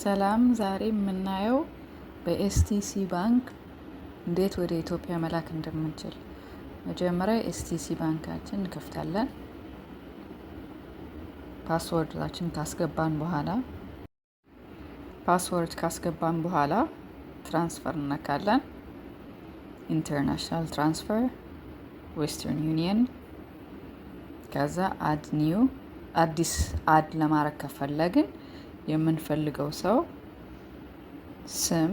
ሰላም ዛሬ የምናየው በኤስቲሲ ባንክ እንዴት ወደ ኢትዮጵያ መላክ እንደምንችል። መጀመሪያ ኤስቲሲ ባንካችን እንከፍታለን። ፓስወርዳችን ካስገባን በኋላ ትራንስፈር እንነካለን። ኢንተርናሽናል ትራንስፈር፣ ዌስተርን ዩኒየን። ከዛ አዲስ አድ ለማድረግ ከፈለግን የምንፈልገው ሰው ስም፣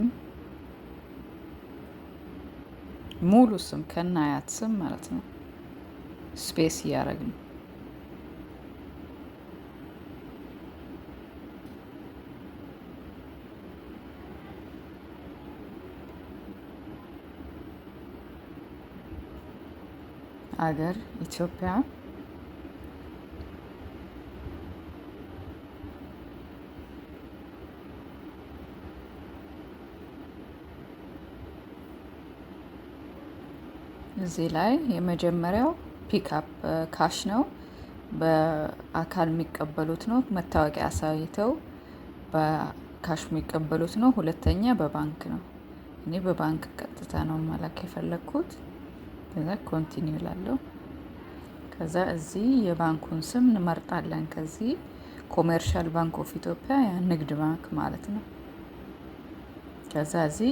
ሙሉ ስም ከናያት ስም ማለት ነው፣ ስፔስ እያደረግን አገር ኢትዮጵያ፣ እዚህ ላይ የመጀመሪያው ፒክአፕ ካሽ ነው። በአካል የሚቀበሉት ነው። መታወቂያ አሳይተው በካሽ የሚቀበሉት ነው። ሁለተኛ በባንክ ነው። እኔ በባንክ ቀጥታ ነው መላክ የፈለግኩት። ከዛ ኮንቲኒው እላለሁ። ከዛ እዚህ የባንኩን ስም እንመርጣለን። ከዚህ ኮሜርሻል ባንክ ኦፍ ኢትዮጵያ፣ ንግድ ባንክ ማለት ነው። ከዛ እዚህ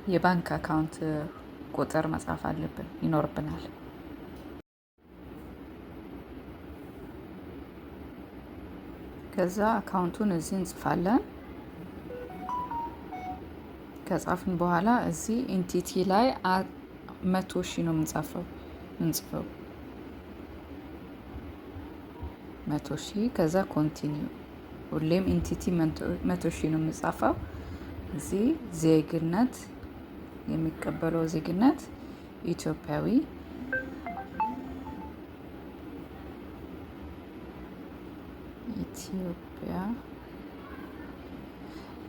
የባንክ አካውንት ቁጥር መጻፍ ይኖርብናል። ከዛ አካውንቱን እዚህ እንጽፋለን። ከጻፍን በኋላ እዚህ ኢንቲቲ ላይ 100,000 ነው እንጽፈው 100,000። ከዛ ኮንቲኒው። ሁሌም ኢንቲቲ 100,000 ነው የምጻፈው። እዚህ ዜግነት፣ የሚቀበለው ዜግነት ኢትዮጵያዊ፣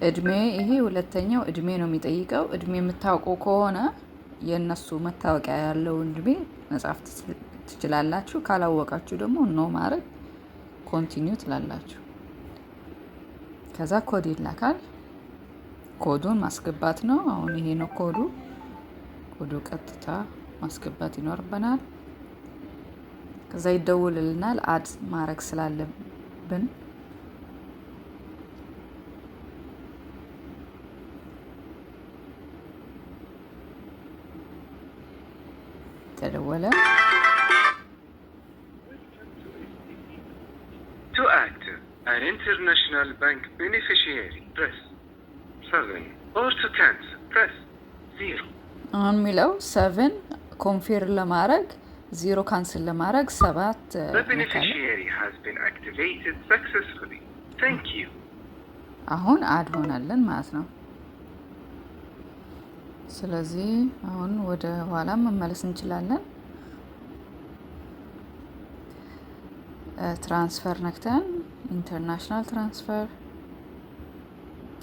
እድሜ፣ ይሄ ሁለተኛው እድሜ ነው የሚጠይቀው። እድሜ የምታውቁ ከሆነ የእነሱ መታወቂያ ያለውን እድሜ መጻፍ ትችላላችሁ። ካላወቃችሁ ደግሞ ኖ ማድረግ ኮንቲኒው ትላላችሁ። ከዛ ኮድ ይላካል። ኮዱን ማስገባት ነው። አሁን ይሄ ነው ኮዱ ቀጥታ ማስገባት ይኖርብናል። ከዛ ይደውልልናል አድ ማድረግ ስላለብን። ተደወለ። To act an international bank beneficiary, press 7, or to cancel, press 0. አሁን የሚለው 7 ኮንፊርም ለማድረግ 0 ካንስል ለማድረግ 7። The beneficiary has been activated successfully. Thank you. አሁን አድ ሆናለን ማለት ነው። ስለዚህ አሁን ወደ ኋላ መመለስ እንችላለን። ትራንስፈር ነክተን ኢንተርናሽናል ትራንስፈር፣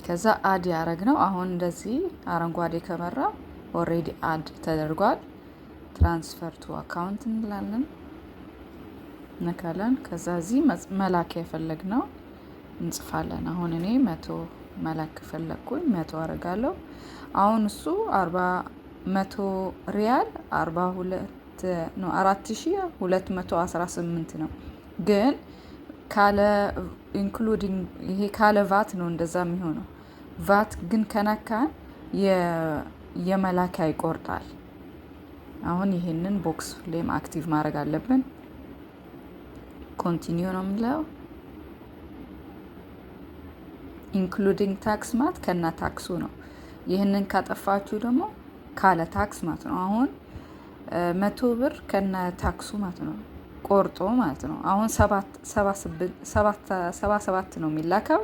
ከዛ አድ ያደረግ ነው። አሁን እንደዚህ አረንጓዴ ከበራ ኦሬዲ አድ ተደርጓል። ትራንስፈር ቱ አካውንት እንላለን፣ ነካለን። ከዛ እዚህ መላክ የፈለግ ነው እንጽፋለን። አሁን እኔ 100 መላክ ፈለግኩኝ፣ 100 አደርጋለሁ። አሁን እሱ 100 ሪያል 4,218 ነው። ግን ካለ ኢንክሉዲንግ ይሄ ካለ ቫት ነው እንደዛ የሚሆነው። ቫት ግን ከነካን የመላኪያ ይቆርጣል። አሁን ይሄንን ቦክስ ሌም አክቲቭ ማድረግ አለብን። ኮንቲኒው ነው የምንለው። ኢንክሉዲንግ ታክስ ማት ከና ታክሱ ነው። ይህንን ካጠፋችሁ ደግሞ ካለ ታክስ ማለት ነው። አሁን 100 ብር ከነ ታክሱ ማለት ነው ቆርጦ ማለት ነው። አሁን 77 ነው የሚላከው።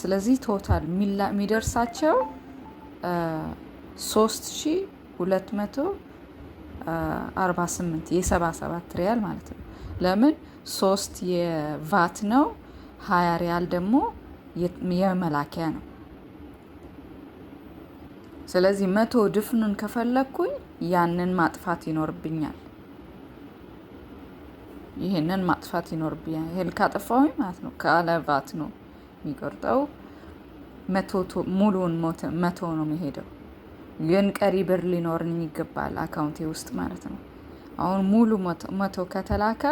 ስለዚህ ቶታል የሚደርሳቸው 3,248 የ77 ሪያል ማለት ነው። ለምን 3 የቫት ነው፣ 20 ሪያል ደግሞ የመላኪያ ነው። ስለዚህ 100 ድፍኑን ከፈለኩኝ ያንን ማጥፋት ይኖርብኛል። ይህንን ማጥፋት ይኖርብኛል። ይሄን ካጠፋሁኝ ማለት ነው ካለ ቫት ነው የሚቆርጠው። ሙሉውን መቶ ነው የሚሄደው። ግን ቀሪ ብር ሊኖርኝ ይገባል አካውንቴ ውስጥ ማለት ነው። አሁን ሙሉ መቶ ከተላከ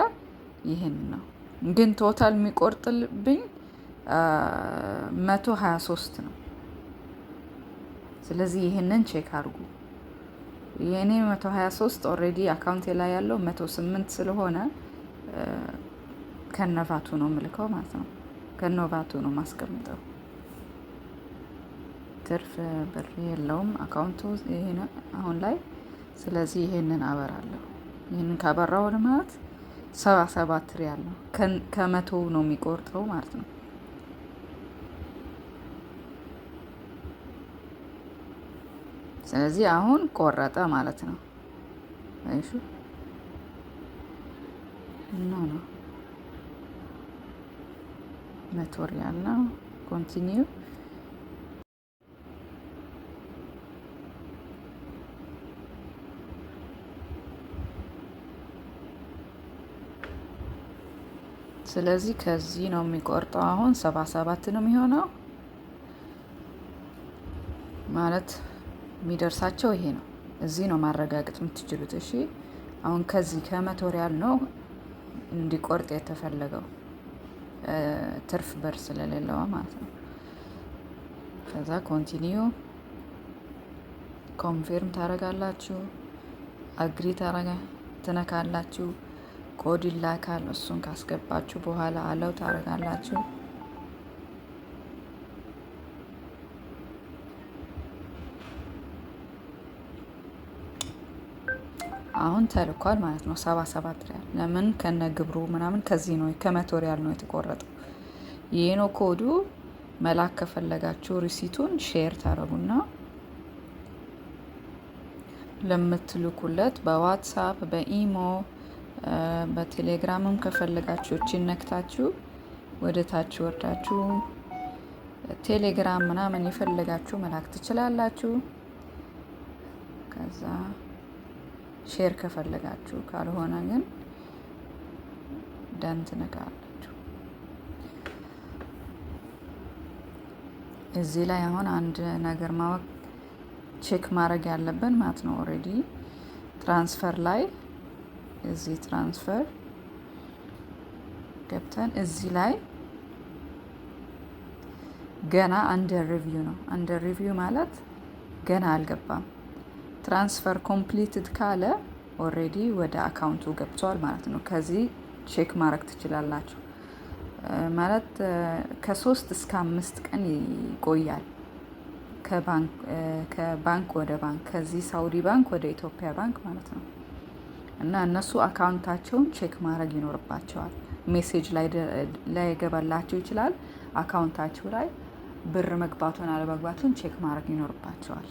ይህን ነው። ግን ቶታል የሚቆርጥልብኝ 123 ነው። ስለዚህ ይህንን ቼክ አድርጉ። የእኔ 123 ኦልሬዲ አካውንቴ ላይ ያለው 108 ስለሆነ ከነቫቱ ነው ምልከው ማለት ነው። ከነቫቱ ነው ማስቀምጠው። ትርፍ ብር የለውም አካውንቱ ይሄን አሁን ላይ። ስለዚህ ይሄንን አበራለሁ። ይሄንን ካበራው ማለት 77 ሪያል ነው። ከመቶ ነው የሚቆርጠው ማለት ነው። ስለዚህ አሁን ቆረጠ ማለት ነው። አይሹ ነው 100 ሪያል ነው። ኮንቲኒው ስለዚህ ከዚህ ነው የሚቆርጠው። አሁን 77 ነው የሚሆነው ማለት የሚደርሳቸው ይሄ ነው። እዚህ ነው ማረጋገጥ የምትችሉት። እሺ አሁን ከዚህ ከ100 ሪያል ነው እንዲቆርጥ የተፈለገው ትርፍ ብር ስለሌለው ማለት ነው። ከዛ ኮንቲኒዩ ኮንፊርም ታረጋላችሁ፣ አግሪ ትነካላችሁ፣ ኮድ ይላካል። እሱን ካስገባችሁ በኋላ አለው ታረጋላችሁ። አሁን ተልኳል ማለት ነው 77 ሪያል። ለምን ከነ ግብሩ ምናምን ከዚህ ነው ከ100 ሪያል ነው የተቆረጠው። ይሄ ነው ኮዱ። መላክ ከፈለጋችሁ ሪሲቱን ሼር ታረጉና ለምትልኩለት በዋትሳፕ በኢሞ በቴሌግራምም ከፈለጋችሁ እቺን ነክታችሁ ወደ ታች ወርዳችሁ ቴሌግራም ምናምን የፈለጋችሁ መላክ ትችላላችሁ። ከዛ ሼር ከፈለጋችሁ፣ ካልሆነ ግን ደን ትነካላችሁ። እዚህ ላይ አሁን አንድ ነገር ማወቅ ቼክ ማድረግ ያለብን ማለት ነው። ኦልሬዲ ትራንስፈር ላይ እዚህ ትራንስፈር ገብተን እዚህ ላይ ገና አንደር ሪቪው ነው። አንደር ሪቪው ማለት ገና አልገባም። ትራንስፈር ኮምፕሊትድ ካለ ኦልሬዲ ወደ አካውንቱ ገብቷል ማለት ነው። ከዚህ ቼክ ማድረግ ትችላላችሁ። ማለት ከ3 እስከ 5 ቀን ይቆያል። ከባንክ ወደ ባንክ፣ ከዚህ ሳውዲ ባንክ ወደ ኢትዮጵያ ባንክ ማለት ነው። እና እነሱ አካውንታቸውን ቼክ ማድረግ ይኖርባቸዋል። ሜሴጅ ላይ ገባላቸው ይችላል። አካውንታቸው ላይ ብር መግባቱን አለመግባቱን ቼክ ማድረግ ይኖርባቸዋል።